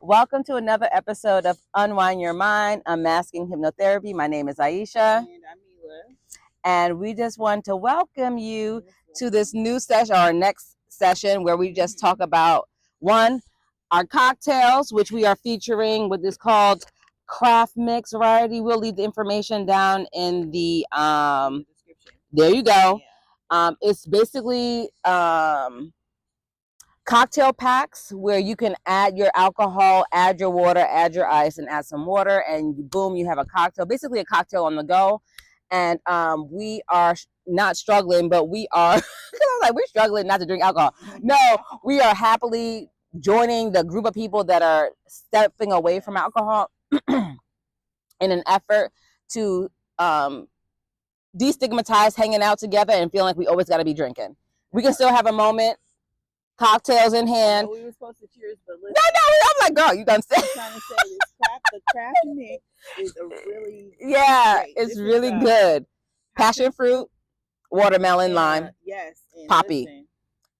Welcome to another episode of Unwind Your Mind, Unmasking Hypnotherapy. My name is Aisha. And I'm Mela. And we just want to welcome you to this new session, our next session, where we just talk about, one, our cocktails, which we are featuring what is called craft mix variety. We'll leave the information down in the description. There you go. Yeah. It's basically cocktail packs where you can add your alcohol, add your water, add your ice, and add some water, and boom, you have a cocktail, basically a cocktail on the go. And we are not struggling, but we are, we're struggling not to drink alcohol. No, we are happily joining the group of people that are stepping away from alcohol in an effort to destigmatize hanging out together and feeling like we always got to be drinking. We can still have a moment, cocktails in hand. We were supposed to cheers, but listen. No, I'm like, girl, you done said. I'm trying to say the craft mix is a really it's really good. Passion fruit, watermelon, lime. Yes, and poppy.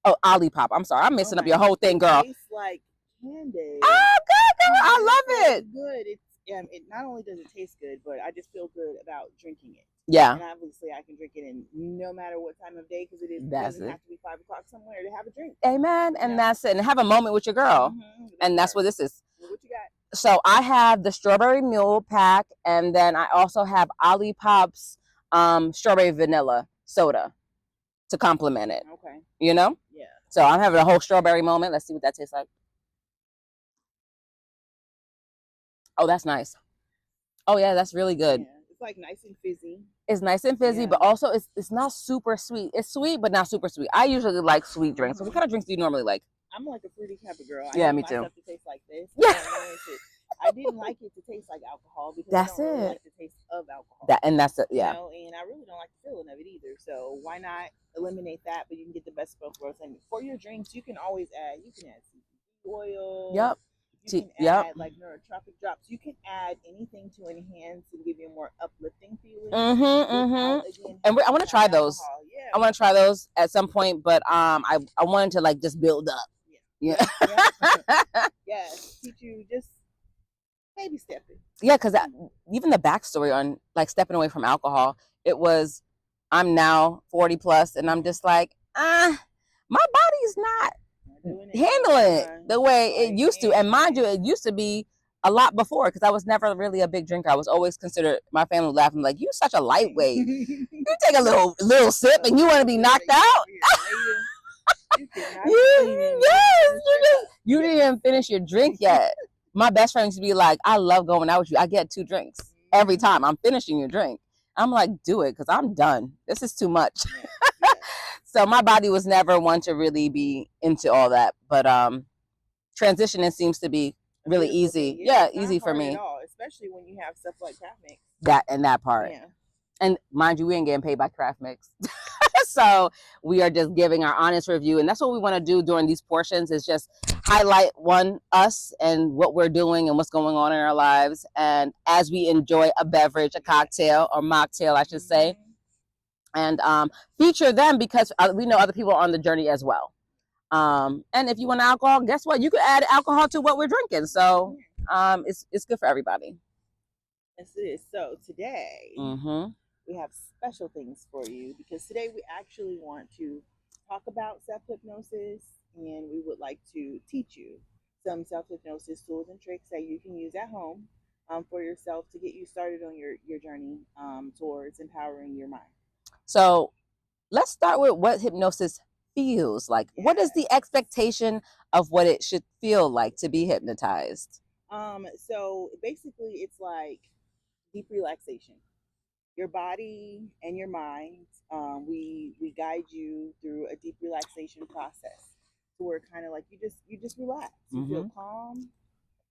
Listen, Ollipop. I'm sorry, I'm messing up your whole thing, girl. It tastes like candy. Oh, good, girl. I love it. It's good. It not only does it taste good, but I just feel good about drinking it. Yeah. And obviously, I can drink it in no matter what time of day because it doesn't have to be 5 o'clock somewhere to have a drink. Amen. And that's it. And have a moment with your girl. And that's what this is. What you got? So I have the strawberry mule pack, and then I also have Ollipop's strawberry vanilla soda to complement it. Okay. You know? Yeah. So I'm having a whole strawberry moment. Let's see what that tastes like. Oh, that's nice. Oh yeah, that's really good. Yeah. It's like nice and fizzy. It's nice and fizzy, but also it's not super sweet. It's sweet, but not super sweet. I usually like sweet drinks. So what kind of drinks do you normally like? I'm like a fruity type of girl. Yeah, me too. To taste like this. Yeah. I didn't like it to taste like alcohol because that's I don't really it. like the taste of alcohol. That's it. Yeah. You know, and I really don't like the feeling of it either. So why not eliminate that? But you can get the best of both worlds. And for your drinks, you can always add. You can add CBD oil. Yep. You can add like neurotropic drops. You can add anything to enhance and give you a more uplifting feeling. And I want to try those. Yeah. I want to try those at some point, but I wanted to like just build up. Yeah. Yeah. Teach you just baby stepping. Yeah, because even the backstory on like stepping away from alcohol, it was I'm now 40 plus, and I'm just like, my body's not handling it the way it used to. And mind you, it used to be a lot before because I was never really a big drinker. I was always considered, my family laughing like, you're such a lightweight. You take a little sip and you want to be knocked out. You didn't even finish your drink yet. My best friend used to be like, I love going out with you. I get 2 drinks every time. I'm finishing your drink. I'm like, do it because I'm done. This is too much. So my body was never one to really be into all that. But transitioning seems to be really easy. Yeah, easy for me. At all, especially when you have stuff like craft mix. That part. Yeah. And mind you, we ain't getting paid by craft mix. So we are just giving our honest review. And that's what we want to do during these portions, is just highlight us and what we're doing and what's going on in our lives. And as we enjoy a beverage, a cocktail or mocktail, I should say, and feature them because we know other people are on the journey as well. And if you want alcohol, guess what? You could add alcohol to what we're drinking. So it's good for everybody. Yes, it is. So today we have special things for you because today we actually want to talk about self-hypnosis, and we would like to teach you some self-hypnosis tools and tricks that you can use at home for yourself to get you started on your journey towards empowering your mind. So let's start with what hypnosis feels like. Yeah. What is the expectation of what it should feel like to be hypnotized? So basically it's like deep relaxation. Your body and your mind, we guide you through a deep relaxation process to where kind of like you just relax. You feel calm,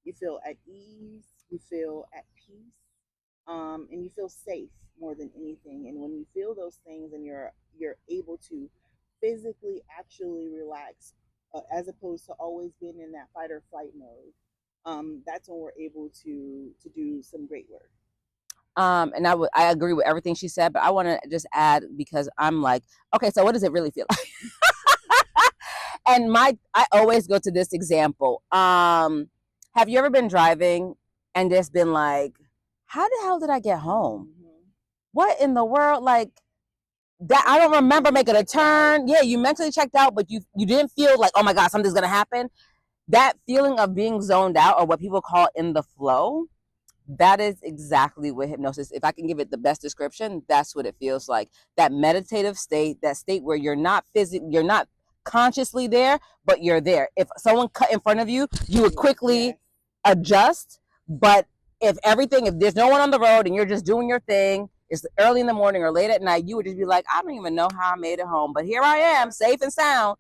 you feel at ease, you feel at peace, and you feel safe more than anything. And when you feel those things and you're able to physically actually relax, as opposed to always being in that fight or flight mode, that's when we're able to do some great work. And I agree with everything she said, but I want to just add, because I'm like, okay, so what does it really feel like? And I always go to this example. Have you ever been driving and just been like, how the hell did I get home? What in the world? Like that, I don't remember making a turn. Yeah, you mentally checked out, but you didn't feel like, oh my God, something's gonna happen. That feeling of being zoned out, or what people call in the flow, that is exactly what hypnosis, if I can give it the best description, that's what it feels like. That meditative state, that state where you're not you're not consciously there, but you're there. If someone cut in front of you, you would quickly adjust. But if there's no one on the road and you're just doing your thing, it's early in the morning or late at night, you would just be like, I don't even know how I made it home, but here I am, safe and sound.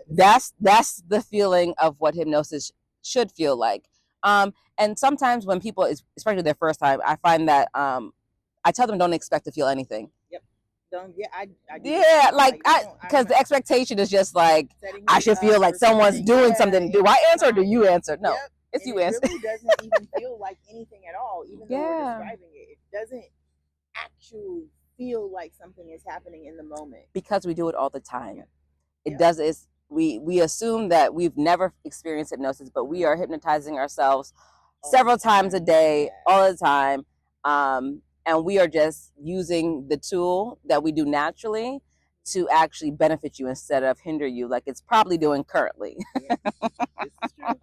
That's the feeling of what hypnosis should feel like. And sometimes when people, especially their first time, I find that I tell them don't expect to feel anything. Yep. Don't. Yeah. I Yeah, like because the expectation is just like I should feel like someone's doing something. Do I answer or do you answer? No, it's you answer. It really doesn't even feel like anything at all, even though we're describing it. It doesn't actually feel like something is happening in the moment because we do it all the time. It does is we assume that we've never experienced hypnosis, but we are hypnotizing ourselves several times a day, all the time. And we are just using the tool that we do naturally to actually benefit you instead of hinder you, like it's probably doing currently. Yeah, this is true,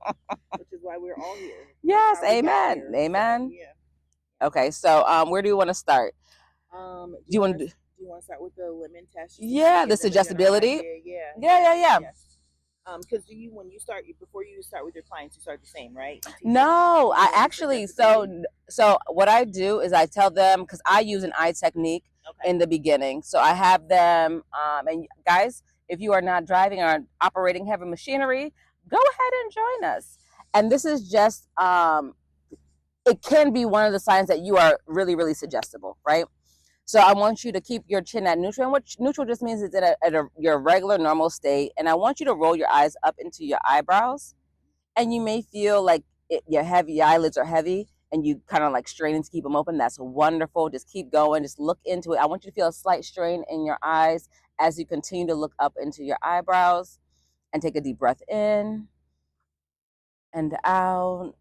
which is why we're all here. Yes, amen, amen. So, yeah. Okay, so where do you want to start? Do you want to start with the lemon test? Yeah, the suggestibility. Yeah. Because when you start, before you start with your clients, you start the same, right? No, I actually, so what I do is I tell them, because I use an eye technique in the beginning. So I have them, and guys, if you are not driving or operating heavy machinery, go ahead and join us. And this is just, it can be one of the signs that you are really, really suggestible, right? So I want you to keep your chin at neutral, and what neutral just means is at your regular normal state. And I want you to roll your eyes up into your eyebrows, and you may feel like your eyelids are heavy, and you kind of like straining to keep them open. That's wonderful. Just keep going. Just look into it. I want you to feel a slight strain in your eyes as you continue to look up into your eyebrows, and take a deep breath in and out.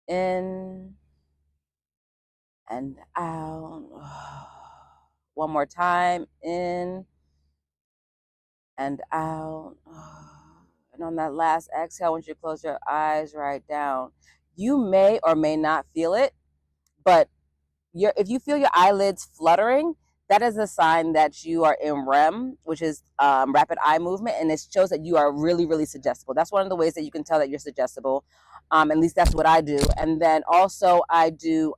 In and out. One more time. In and out. And on that last exhale, I want you to close your eyes right down. You may or may not feel it, but if you feel your eyelids fluttering, that is a sign that you are in REM, which is rapid eye movement, and it shows that you are really, really suggestible. That's one of the ways that you can tell that you're suggestible. At least that's what I do. And then also I do,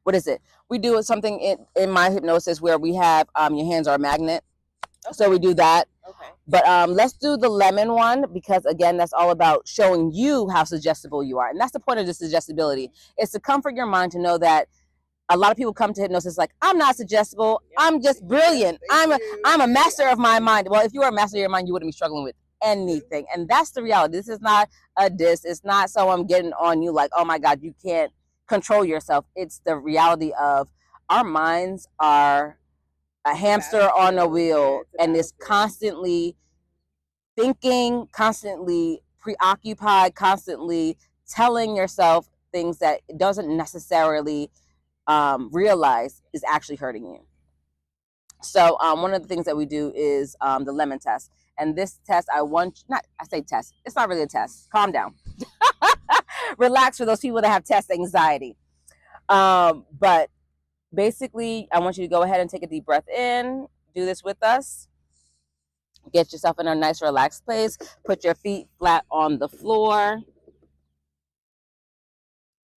what is it? We do something in my hypnosis where we have your hands are a magnet. Okay. So we do that. Okay. But let's do the lemon one, because again, that's all about showing you how suggestible you are. And that's the point of the suggestibility. It's to comfort your mind to know that a lot of people come to hypnosis like, I'm not suggestible. I'm just brilliant. I'm a master of my mind. Well, if you were a master of your mind, you wouldn't be struggling with anything. And that's the reality. This is not a diss. It's not someone getting on you like, oh my God, you can't control yourself. It's the reality of our minds are a hamster on a wheel, and is constantly thinking, constantly preoccupied, constantly telling yourself things that it doesn't necessarily realize is actually hurting you. So one of the things that we do is the lemon test. And this test, I say test, it's not really a test. Calm down. Relax for those people that have test anxiety. But basically, I want you to go ahead and take a deep breath in. Do this with us. Get yourself in a nice, relaxed place. Put your feet flat on the floor.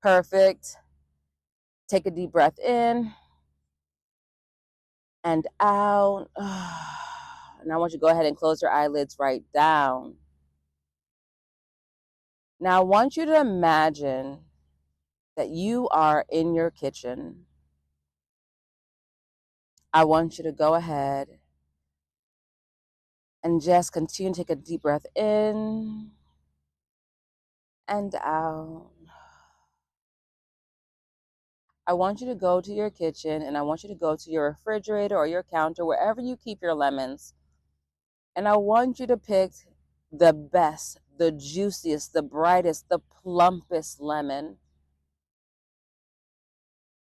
Perfect. Take a deep breath in and out. And I want you to go ahead and close your eyelids right down. Now, I want you to imagine that you are in your kitchen. I want you to go ahead and just continue to take a deep breath in and out. I want you to go to your kitchen, and I want you to go to your refrigerator or your counter, wherever you keep your lemons. And I want you to pick the best, the juiciest, the brightest, the plumpest lemon.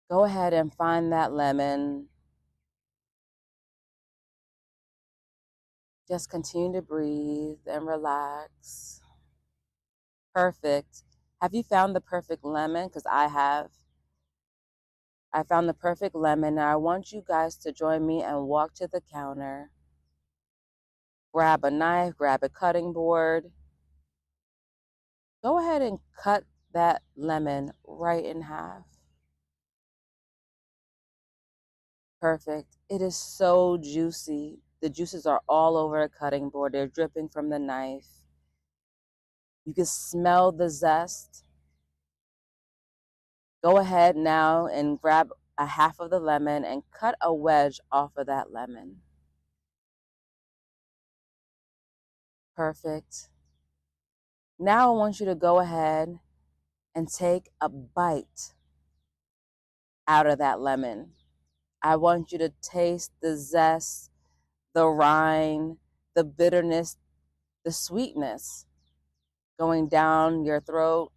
Go ahead and find that lemon. Just continue to breathe and relax. Perfect. Have you found the perfect lemon? Because I have. I found the perfect lemon. Now I want you guys to join me and walk to the counter. Grab a knife, grab a cutting board. Go ahead and cut that lemon right in half. Perfect. It is so juicy. The juices are all over a cutting board. They're dripping from the knife. You can smell the zest. Go ahead now and grab a half of the lemon and cut a wedge off of that lemon. Perfect. Now I want you to go ahead and take a bite out of that lemon. I want you to taste the zest, the rind, the bitterness, the sweetness going down your throat.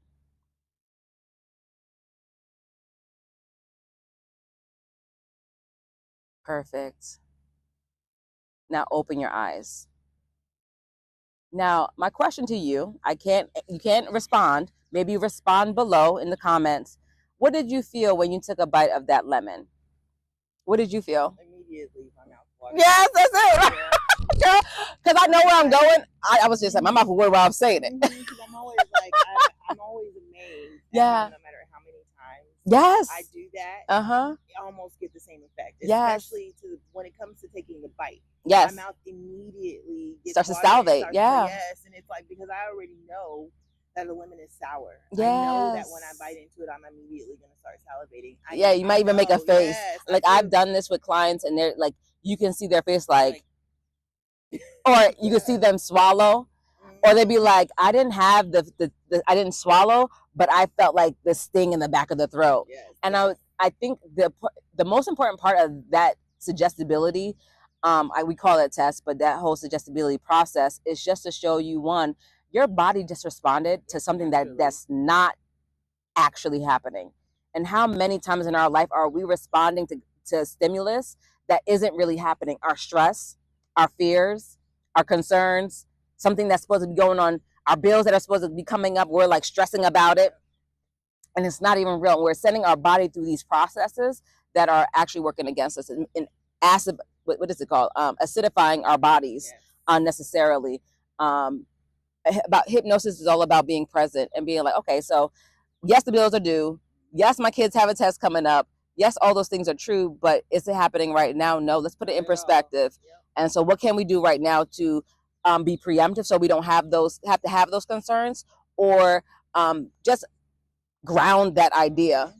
Perfect. Now open your eyes. Now, my question to you, you can't respond. Maybe respond below in the comments. What did you feel when you took a bite of that lemon? What did you feel? Immediately, my mouth watered. Yes, that's it. Yeah. Because I know where I'm going. I was just like, my mouth was watered while I was saying it. Because I'm always like, I'm always amazed. Yeah. No matter how many times yes. I do that, I almost get the same effect. Yes. Especially when it comes to taking the bite. Yes. My mouth immediately gets starts to salivate. Yeah. Yes, and it's like because I already know that the lemon is sour. Yes. I know that when I bite into it, I'm immediately gonna start salivating. You might even make a face. Yes, like I've done this with clients, and they're like, you can see their face like or you can see them swallow. Or they'd be like, I didn't have I didn't swallow, but I felt like the sting in the back of the throat. Yes, and I think the most important part of that suggestibility, we call it test, but that whole suggestibility process is just to show you, one, your body just responded to something that's not actually happening. And how many times in our life are we responding to stimulus that isn't really happening? Our stress, our fears, our concerns, something that's supposed to be going on, our bills that are supposed to be coming up, we're like stressing about it, and it's not even real. We're sending our body through these processes that are actually working against us, and acid, what is it called? Acidifying our bodies unnecessarily. About hypnosis is all about being present and being like, okay, so yes, the bills are due. Yes, my kids have a test coming up. Yes, all those things are true, but is it happening right now? No. Let's put it in perspective. And so what can we do right now to be preemptive so we don't have to have those concerns, or just ground that idea?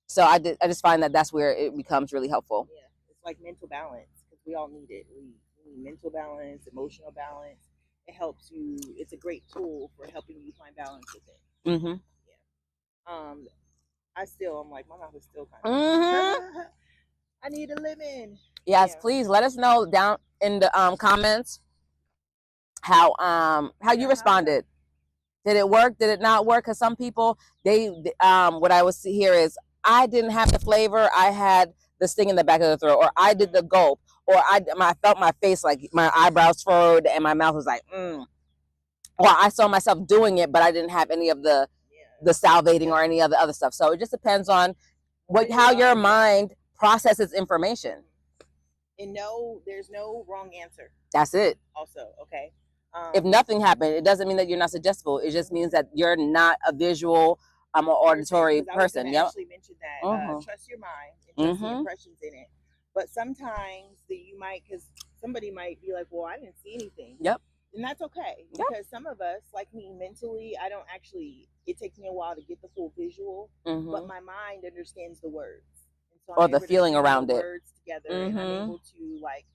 So I just find that that's where it becomes really helpful. Yeah, it's like mental balance, because we all need it. We need mental balance, emotional balance. It helps you. It's a great tool for helping you find balance with it. Mm-hmm. Yeah. I'm like, my mouth is still kind of. I need a lemon. Yes, please let us know down in the comments how you responded. Did it work? Did it not work? Because some people, what I would see here is, I didn't have the flavor. I had the sting in the back of the throat, or I did the gulp, or I felt my face, like my eyebrows furrowed and my mouth was like, or I saw myself doing it, but I didn't have any of the salivating or any of the other stuff. So it just depends on how your mind processes information. And there's no wrong answer. That's it. Also, okay. If nothing happened, it doesn't mean that you're not suggestible. It just means that you're not a visual or auditory person. I actually mentioned that. Trust your mind and trust the impressions in it. But sometimes because somebody might be like, well, I didn't see anything. Yep. And that's okay. Because some of us, like me, mentally, it takes me a while to get the full visual, but my mind understands the words. And so or the feeling around it. Words together, and I'm able to, like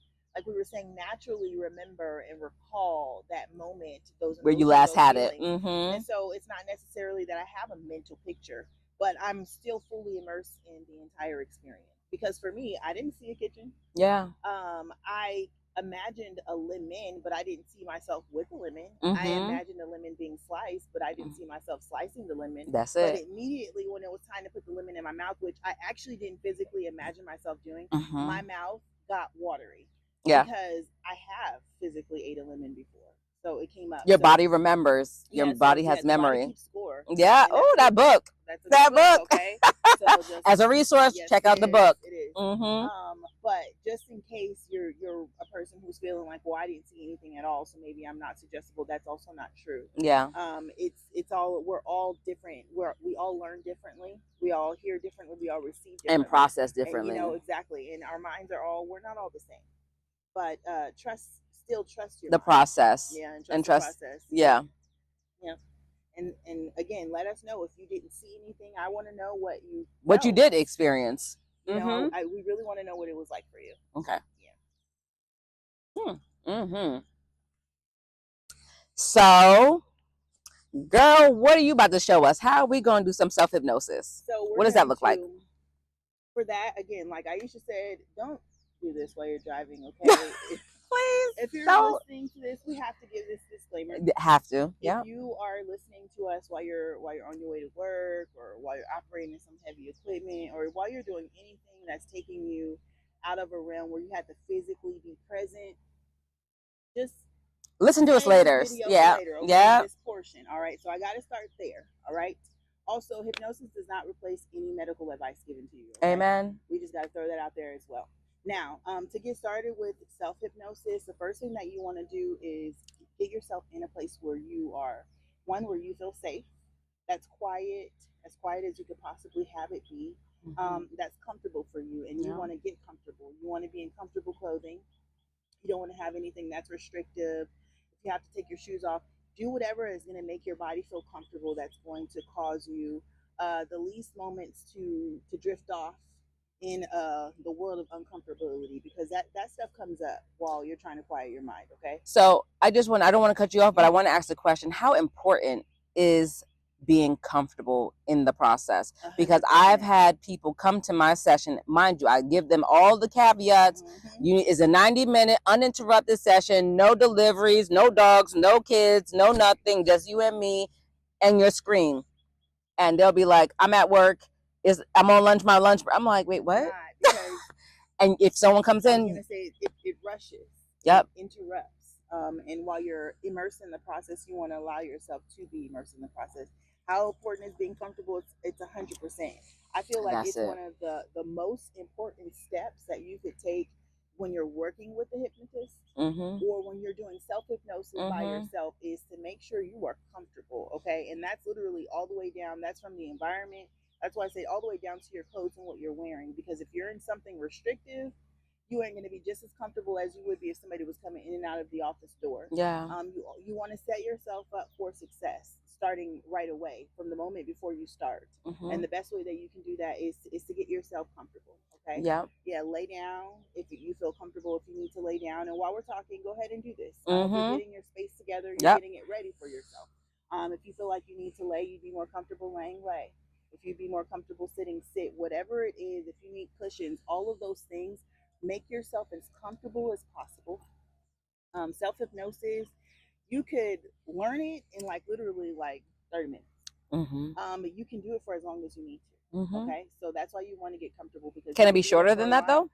we were saying, naturally remember and recall that moment, those where you last had feelings. It. And so it's not necessarily that I have a mental picture, but I'm still fully immersed in the entire experience. Because for me, I didn't see a kitchen. Yeah. I imagined a lemon, but I didn't see myself with a lemon. I Mm-hmm. imagined a lemon being sliced, but I didn't see myself slicing the lemon. That's But it. immediately when it was time to put the lemon in my mouth, which I actually didn't physically imagine myself doing, Mm-hmm. my mouth got watery. Yeah. Because I have physically ate a lemon before. So it came up. Your So, body remembers. yeah, Your so, body yeah, has the memory. body keeps score. Yeah. And Oh, that's a that good book. That's a That good book, book. okay? So just As a resource, yes, check out it the is, book. It is. Mm-hmm. But just in case you're a person who's feeling like, well, I didn't see anything at all, so maybe I'm not suggestible. That's also not true. Yeah. It's all, we're all different. We all learn differently. We all hear differently. We all receive differently. And process And, differently. you know, exactly. And our minds are all, we're not all the same. But still trust your The mind. process. Yeah, and And trust the process. Yeah. Yeah. And again, let us know if you didn't see anything. I want to know what you did experience. You know, we really want to know what it was like for you. Okay. Yeah. Mm-hmm. So, girl, what are you about to show us? How are we going to do some self-hypnosis? So what does that look like? For that, again, like Aisha said, don't do this while you're driving, okay? Please. If you're listening to this, we have to give this disclaimer. Have to. Yeah. If you are listening to us while you're on your way to work, or while you're operating some heavy equipment, or while you're doing anything that's taking you out of a realm where you have to physically be present, just listen to us later. Yeah. Later, okay? Yeah. This portion. All right. So I got to start there. All right. Also, hypnosis does not replace any medical advice given to you. Okay? Amen. We just got to throw that out there as well. Now, to get started with self-hypnosis, the first thing that you want to do is get yourself in a place where you are, one, where you feel safe, that's quiet, as quiet as you could possibly have it be, that's comfortable for you, and you want to get comfortable. You want to be in comfortable clothing. You don't want to have anything that's restrictive. If you have to take your shoes off, do whatever is going to make your body feel comfortable, that's going to cause you the least moments to drift off in the world of uncomfortability, because that stuff comes up while you're trying to quiet your mind. Okay. So I don't want to cut you off, but I want to ask the question: how important is being comfortable in the process? 100%. Because I've had people come to my session, mind you, I give them all the caveats. It's a 90-minute uninterrupted session, no deliveries, no dogs, no kids, no nothing, just you and me and your screen. And they'll be like, I'm at work, I'm on lunch, my lunch. I'm like, wait, what? And if someone comes in, I'm gonna say it rushes. Yep. It interrupts. And while you're immersed in the process, you want to allow yourself to be immersed in the process. How important is being comfortable? It's 100%. I feel like it's one of the most important steps that you could take when you're working with a hypnotist, or when you're doing self-hypnosis by yourself, is to make sure you are comfortable. Okay. And that's literally all the way down. That's from the environment. That's why I say all the way down to your clothes and what you're wearing. Because if you're in something restrictive, you ain't going to be just as comfortable as you would be if somebody was coming in and out of the office door. Yeah. You want to set yourself up for success starting right away, from the moment before you start. And the best way that you can do that is to get yourself comfortable. Okay. Yeah. Yeah. Lay down if you feel comfortable. If you need to lay down, and while we're talking, go ahead and do this. You're getting your space together. You're getting it ready for yourself. If you feel like you need to lay, you'd be more comfortable laying, lay. If you'd be more comfortable sitting, sit. Whatever it is, if you need cushions, all of those things, make yourself as comfortable as possible. Self-hypnosis, you could learn it in literally 30 minutes. You can do it for as long as you need to. Okay, so that's why you want to get comfortable. Because can it be shorter than that though?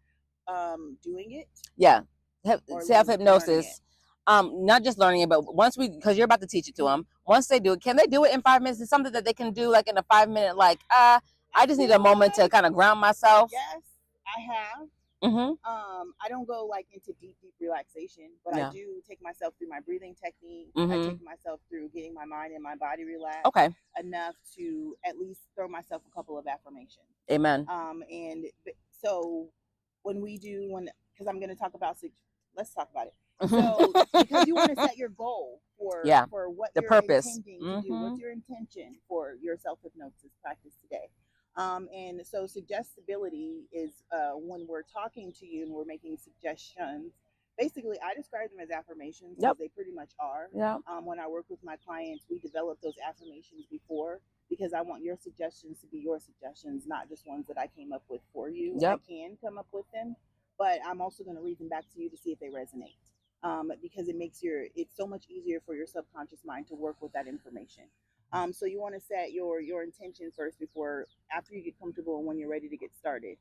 Doing it, yeah, self-hypnosis. Not just learning it, but because you're about to teach it to them. Once they do it, can they do it in 5 minutes? It's something that they can do in a 5-minute. I just need a moment to kind of ground myself. Yes, I have. I don't go into deep relaxation, but I do take myself through my breathing technique. I take myself through getting my mind and my body relaxed. Okay. Enough to at least throw myself a couple of affirmations. Amen. And so because I'm going to talk about, let's talk about it. So because you want to set your goal for what the you're purpose intending to do. What's your intention for your self-hypnosis practice today? And so suggestibility is when we're talking to you and we're making suggestions. Basically, I describe them as affirmations, because they pretty much are. Yeah. When I work with my clients, we develop those affirmations before, because I want your suggestions to be your suggestions, not just ones that I came up with for you. I can come up with them, but I'm also going to read them back to you to see if they resonate. Because it's so much easier for your subconscious mind to work with that information. So you want to set your intention first before after you get comfortable and when you're ready to get started.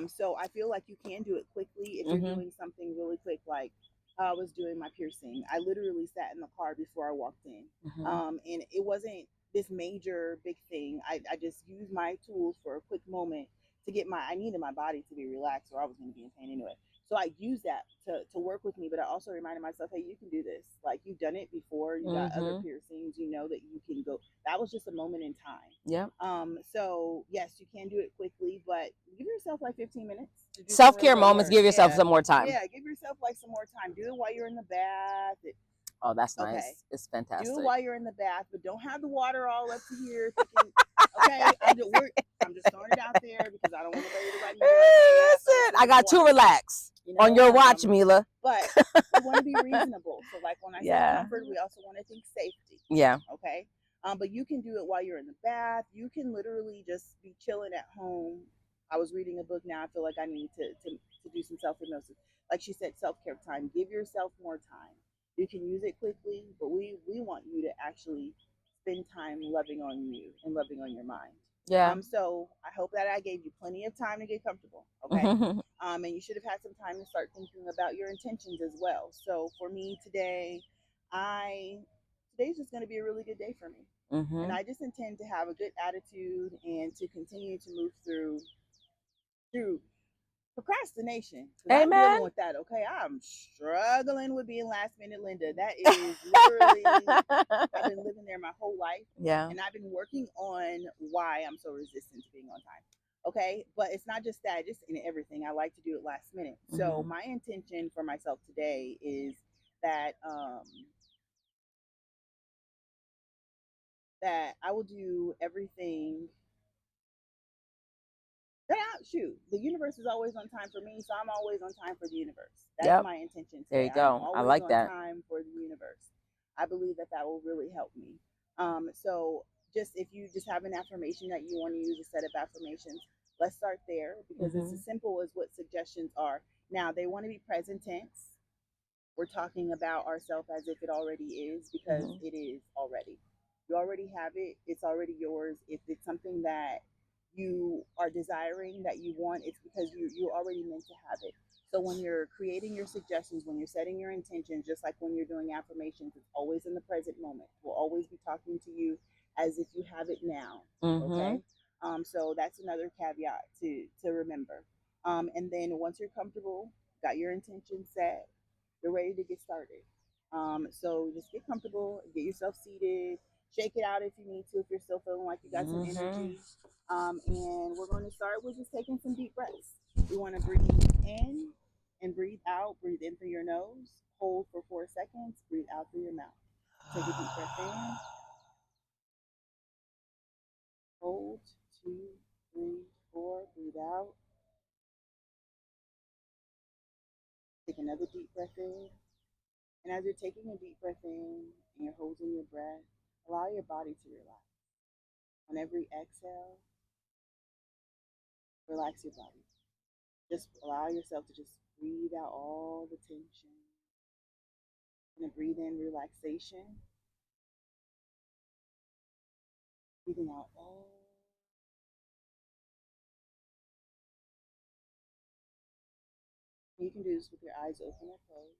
So I feel like you can do it quickly if you're doing something really quick, like I was doing my piercing. I literally sat in the car before I walked in, and it wasn't this major big thing. I just used my tools for a quick moment to get I needed my body to be relaxed or I was going to be in pain anyway. So I used that to work with me, but I also reminded myself, hey, you can do this. Like you've done it before. You got other piercings. You know that you can go. That was just a moment in time. Yeah. So yes, you can do it quickly, but give yourself like 15 minutes to do some Self-care moments. Give yourself some more time. Yeah, give yourself like some more time. Do it while you're in the bath. Oh, that's nice. Okay. It's fantastic. Do it while you're in the bath, but don't have the water all up to here. Thinking, okay, I'm just throwing it out there because I don't want nobody to write me. Listen, I got to relax on your watch, Mela. But we want to be reasonable. So, like when I say comfort, we also want to think safety. Yeah. Okay. But you can do it while you're in the bath. You can literally just be chilling at home. I was reading a book now. I feel like I need to do some self hypnosis. Like she said, self care time. Give yourself more time. You can use it quickly, but we want you to actually spend time loving on you and loving on your mind. Yeah. So I hope that I gave you plenty of time to get comfortable. Okay. And you should have had some time to start thinking about your intentions as well. So for me today, today's just going to be a really good day for me. And I just intend to have a good attitude and to continue to move through procrastination. I'm dealing with that. Okay, I'm struggling with being last minute Linda. That is literally I've been living there my whole life. Yeah. And I've been working on why I'm so resistant to being on time. Okay, but it's not just that, just in everything. I like to do it last minute. So my intention for myself today is that that I will do everything the universe is always on time for me, so I'm always on time for the universe. That's my intention today. There you go. I'm always I like on that. time for the universe. I believe that will really help me. So just if you just have an affirmation that you want to use, a set of affirmations, let's start there because it's as simple as what suggestions are. Now they want to be present tense. We're talking about ourselves as if it already is because it is already. You already have it. It's already yours. If it's something that you are desiring, that you want, it's because you're already meant to have it. So when you're creating your suggestions, when you're setting your intentions, just like when you're doing affirmations, it's always in the present moment. We'll always be talking to you as if you have it now. Okay. So that's another caveat to remember. And then once you're comfortable, got your intention set, you're ready to get started. So just get comfortable, get yourself seated, shake it out if you need to, if you're still feeling like you got some energy. And we're going to start with just taking some deep breaths. We want to breathe in and breathe out. Breathe in through your nose, hold for 4 seconds, breathe out through your mouth. Take a deep breath in, hold, 2, 3, 4, breathe out. Take another deep breath in. And as you're taking a deep breath in and you're holding your breath, allow your body to relax. On every exhale, relax your body. Just allow yourself to just breathe out all the tension. And breathe in relaxation. Breathing out all. You can do this with your eyes open or closed.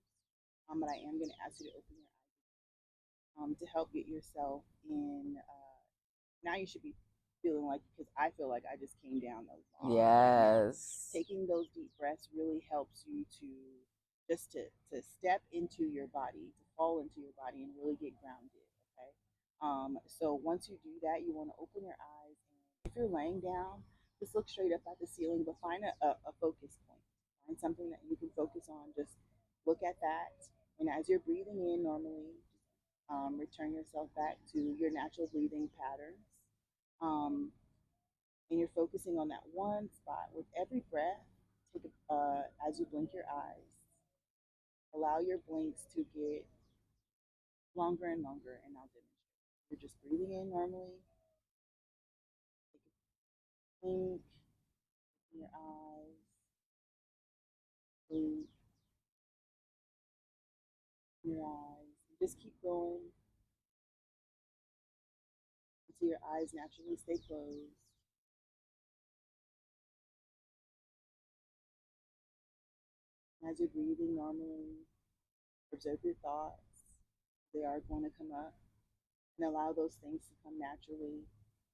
But I am going to ask you to open your eyes to help get yourself in. Now you should be feeling like, because I feel like I just came down those long. Yes. Taking those deep breaths really helps you to just to step into your body, to fall into your body and really get grounded. Okay. So once you do that, you want to open your eyes, and if you're laying down, just look straight up at the ceiling, but find a focus point. Find something that you can focus on. Just look at that, and as you're breathing in normally, return yourself back to your natural breathing patterns. And you're focusing on that one spot. With every breath, as you blink your eyes, allow your blinks to get longer and longer, and I'll demonstrate. You're just breathing in normally, take a blink, open your eyes, Blue. Your eyes. Just keep going until your eyes naturally stay closed. As you're breathing normally, observe your thoughts. They are going to come up, and allow those things to come naturally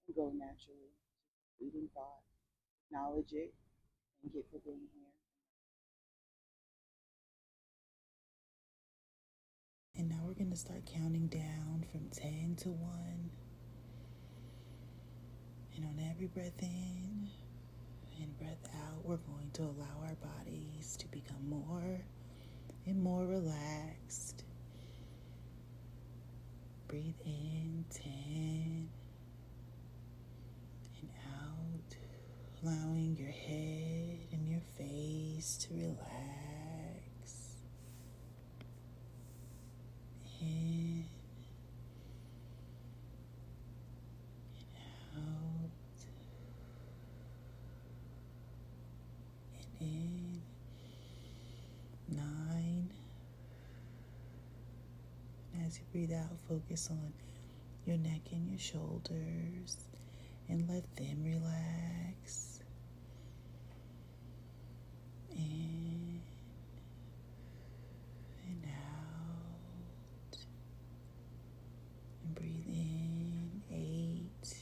and go naturally. Just a fleeting thought. Acknowledge it. Thank you for being here. And now we're going to start counting down from 10 to 1. And on every breath in and breath out, we're going to allow our bodies to become more and more relaxed. Breathe in 10 and out, allowing your head and your face to relax. In and out, and in. 9. And as you breathe out, focus on your neck and your shoulders and let them relax. In and out. And breathe in 8.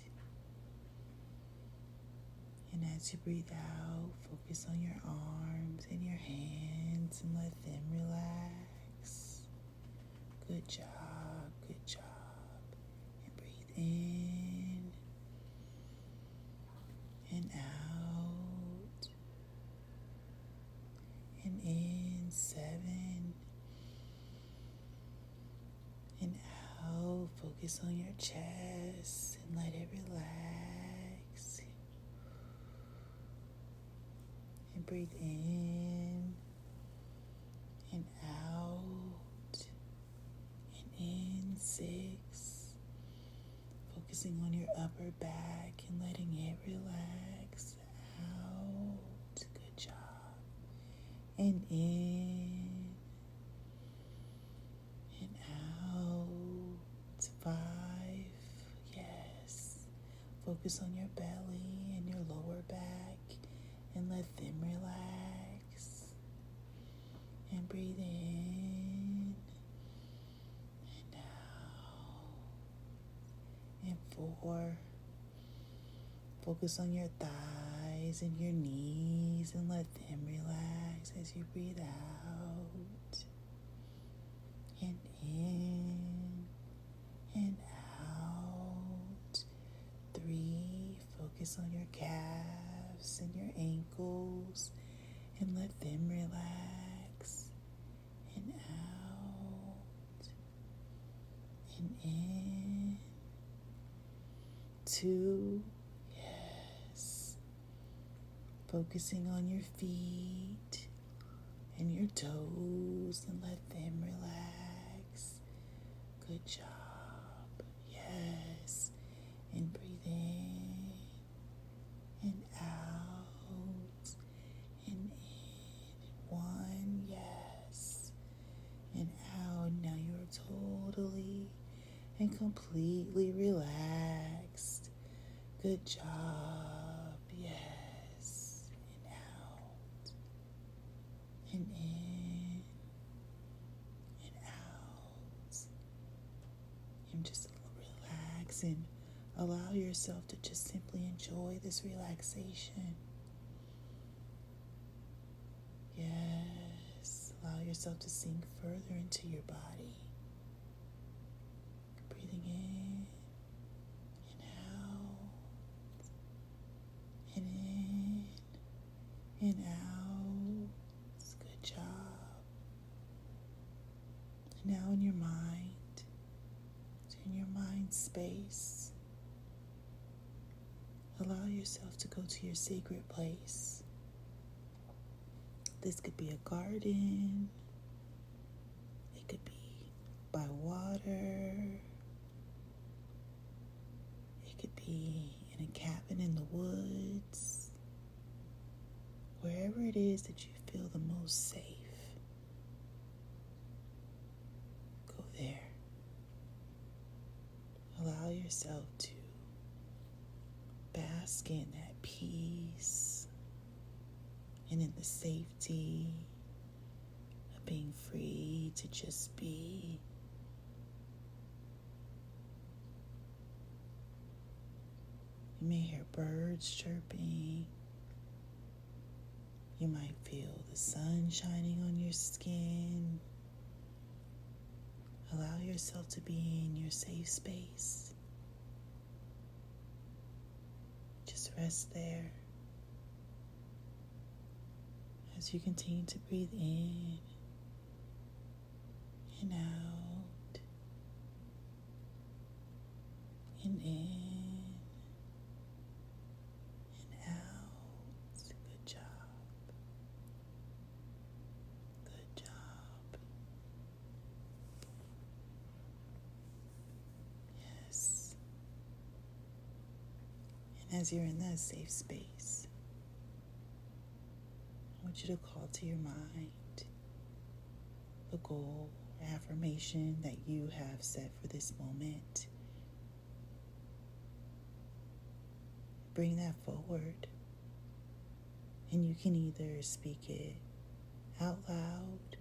And as you breathe out, focus on your arms and your hands and let them relax. Good job, good job. And breathe in and out. And in 7. And out. Focus on your chest and let it relax. And breathe in and out. And in 6. Focusing on your upper back and letting it relax. Out. Good job. And in and out. 5. Yes. Focus on your belly and your lower back and let them relax. And breathe in and out. And 4. Focus on your thighs and your knees and let them relax as you breathe out. And in and out. 3. Focus on your calves and your ankles and let them relax. And out. And in. 2. Yes. Focusing on your feet and your toes and let them relax. Good job. Yes. And breathe in and out and in. 1. Yes. And out. Now you're totally and completely relaxed. Good job. Yes. And out. And in. And out. And just relax and allow yourself to just simply enjoy this relaxation. Yes. Allow yourself to sink further into your body. Breathing in and out. And in and out. Good job. And now in your mind, in your mind space, allow yourself to go to your sacred place. This could be a garden. It could be by water. It could be in a cabin in the woods. Wherever wherever it is that you feel the most safe, go there. Allow yourself to bask in that peace and in the safety of being free to just be. You may hear birds chirping. You might feel the sun shining on your skin. Allow yourself to be in your safe space. Just rest there as you continue to breathe in and out, and in and out. Good job. Good job. Yes. And as you're in that safe space, I want you to call to your mind the goal or affirmation that you have set for this moment. Bring that forward, and you can either speak it out loud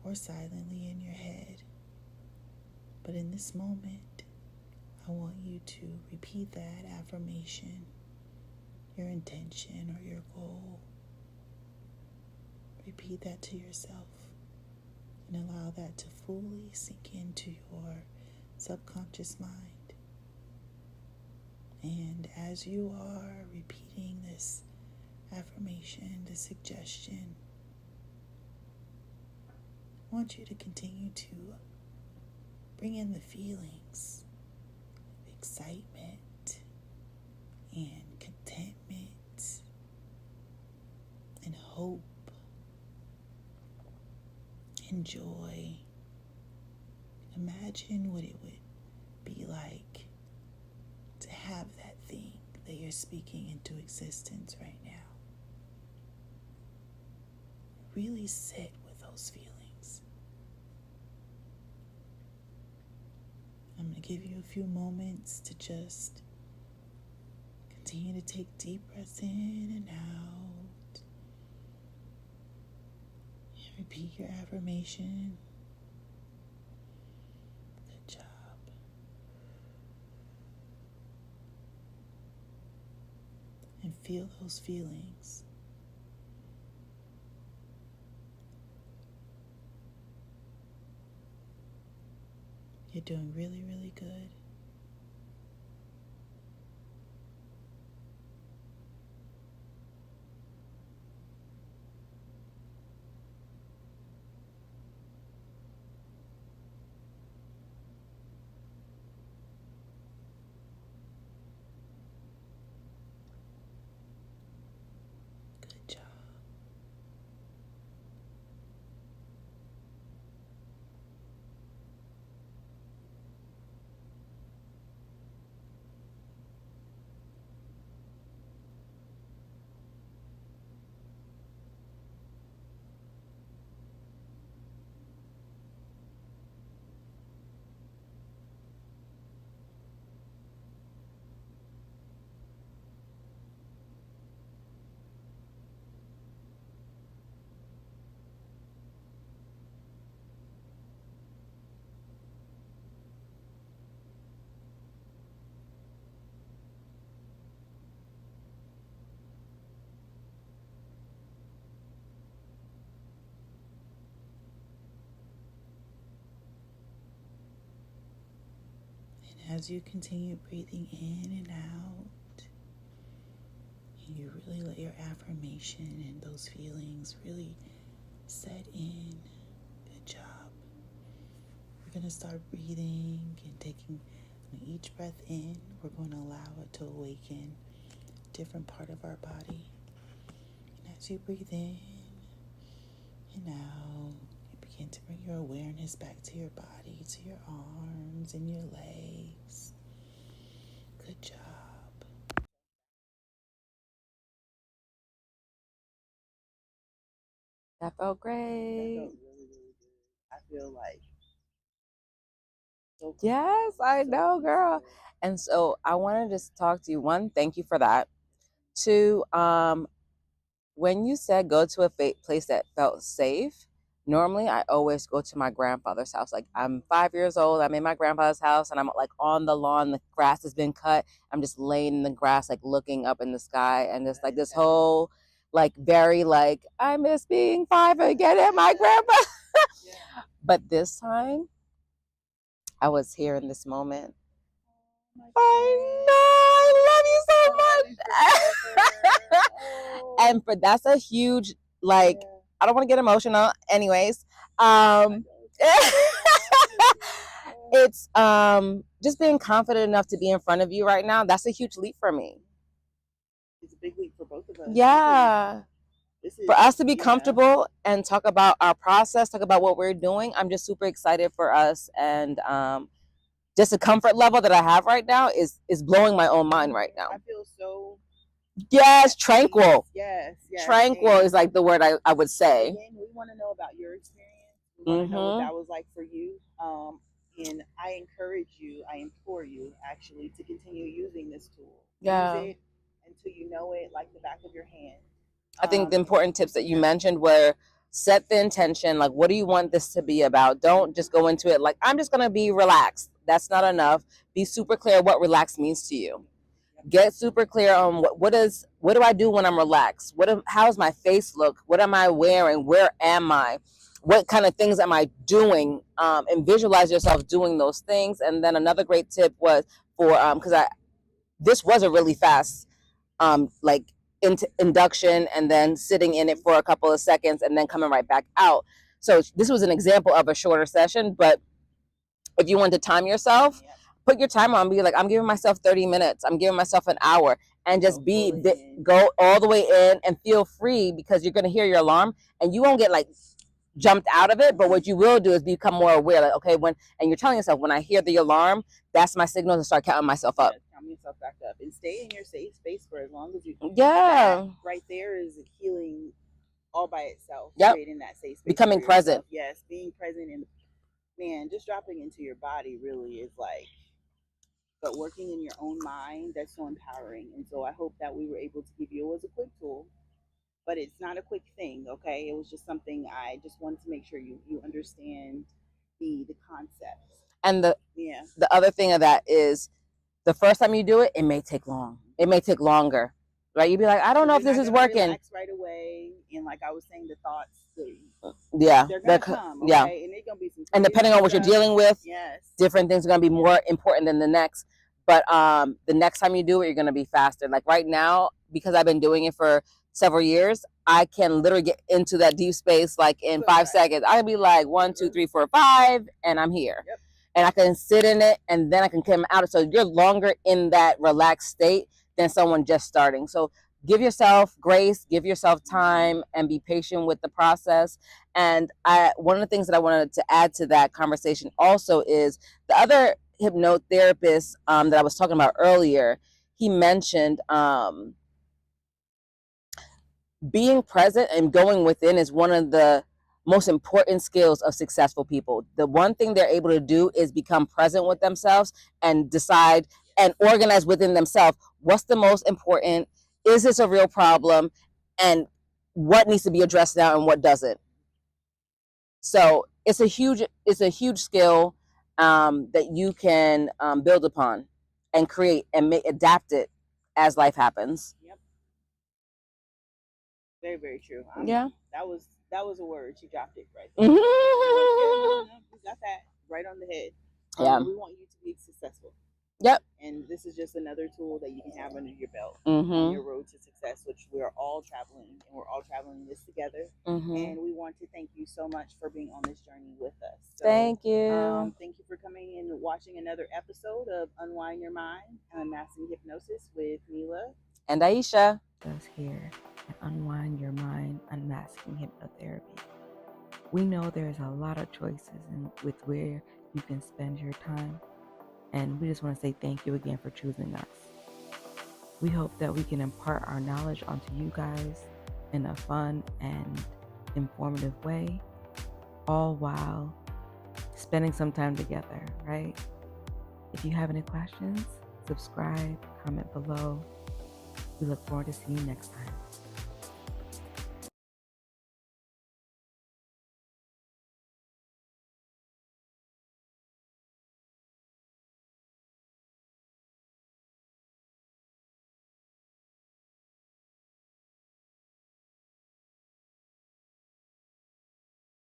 or silently in your head. But in this moment, I want you to repeat that affirmation, your intention or your goal. Repeat that to yourself and allow that to fully sink into your subconscious mind. And as you are repeating this affirmation, this suggestion, I want you to continue to bring in the feelings of excitement and contentment and hope and joy. Imagine what it would be like to have that thing that you're speaking into existence right now. Really sit with those feelings. I'm going to give you a few moments to just continue to take deep breaths in and out. And repeat your affirmation. Good job. And feel those feelings. You're doing really, really good. Good job. As you continue breathing in and out, and you really let your affirmation and those feelings really set in. Good job. We're going to start breathing and taking each breath in. We're going to allow it to awaken a different part of our body. And as you breathe in and out, you begin to bring your awareness back to your body, to your arms and your legs. Good job. That felt That great. felt really, really good. I feel like so Yes, I know, girl. And so I want to just talk to you. One, thank you for that. Two, when you said go to a place that felt safe, normally I always go to my grandfather's house. Like I'm 5 years old, I'm in my grandfather's house, and I'm like on the lawn. The grass has been cut. I'm just laying in the grass, like looking up in the sky, and just like this whole, like very like I miss being 5 again at my grandpa. But this time, I was here in this moment. I know, I love you so much. And for that's a huge like I don't want to get emotional anyways. It's just being confident enough to be in front of you right now. That's a huge leap for me. It's a big leap for both of us. Yeah. This is, for us to be comfortable and talk about our process, talk about what we're doing. I'm just super excited for us, and just the comfort level that I have right now is blowing my own mind right now. I feel so. Yes, tranquil. Yes. Tranquil and is like the word I would say. Again, we want to know about your experience. We want to know what that was like for you. And I encourage you, I implore you actually to continue using this tool. Yeah. Use it until you know it like the back of your hand. I think the important tips that you mentioned were set the intention. Like, what do you want this to be about? Don't just go into it like, I'm just going to be relaxed. That's not enough. Be super clear what relaxed means to you. Get super clear on what do I do when I'm relaxed? How's my face look? What am I wearing? Where am I? What kind of things am I doing? And visualize yourself doing those things. And then another great tip was for because this was a really fast like induction, and then sitting in it for a couple of seconds and then coming right back out. So this was an example of a shorter session, but if you want to time yourself, put your timer on. Be like, I'm giving myself 30 minutes. I'm giving myself an hour, and just go all the way in and feel free, because you're going to hear your alarm and you won't get like jumped out of it. But what you will do is become more aware. Like, okay, and you're telling yourself, when I hear the alarm, that's my signal to start counting myself up. Count yourself back up and stay in your safe space for as long as you can. Yeah. That right there is healing all by itself. Yep. Creating that safe space. Becoming present. Yes, being present, and man, just dropping into your body really is like, but working in your own mind, that's so empowering. And so I hope that we were able to give you as a quick tool, but it's not a quick thing, okay? It was just something I just wanted to make sure you understand the concepts. And the other thing of that is, the first time you do it, it may take long. It may take longer, right? You'd be like, I don't know if this is working. Relax right away, and like I was saying, the thoughts. They're gonna come, okay? Yeah. And they're gonna be some. And depending on what you're dealing with, yes, different things are gonna be more important than the next. But the next time you do it, you're gonna be faster. Like right now, because I've been doing it for several years, I can literally get into that deep space like in 5 seconds. I can be like 1, 2, 3, 4, 5, and I'm here. Yep. And I can sit in it, and then I can come out. So you're longer in that relaxed state than someone just starting. So give yourself grace, give yourself time, and be patient with the process. And one of the things that I wanted to add to that conversation also is the other hypnotherapist that I was talking about earlier. He mentioned being present and going within is one of the most important skills of successful people. The one thing they're able to do is become present with themselves and decide and organize within themselves what's the most important, is this a real problem, and what needs to be addressed now and what doesn't. So it's a huge skill that you can build upon and create and adapt it as life happens. Yep. Very, very true. Yeah. That was a word. She dropped it right there. You got that right on the head. Yeah. We want you to be successful. Yep. And this is just another tool that you can have under your belt on your road to success, which we're all traveling, and we're all traveling this together. And we want to thank you so much for being on this journey with us. So, thank you. Thank you for coming and watching another episode of Unwind Your Mind, Unmasking Hypnosis with Mela and Aisha. Us here at Unwind Your Mind, Unmasking Hypnotherapy. We know there's a lot of choices with where you can spend your time. And we just want to say thank you again for choosing us. We hope that we can impart our knowledge onto you guys in a fun and informative way, all while spending some time together, right? If you have any questions, subscribe, comment below. We look forward to seeing you next time.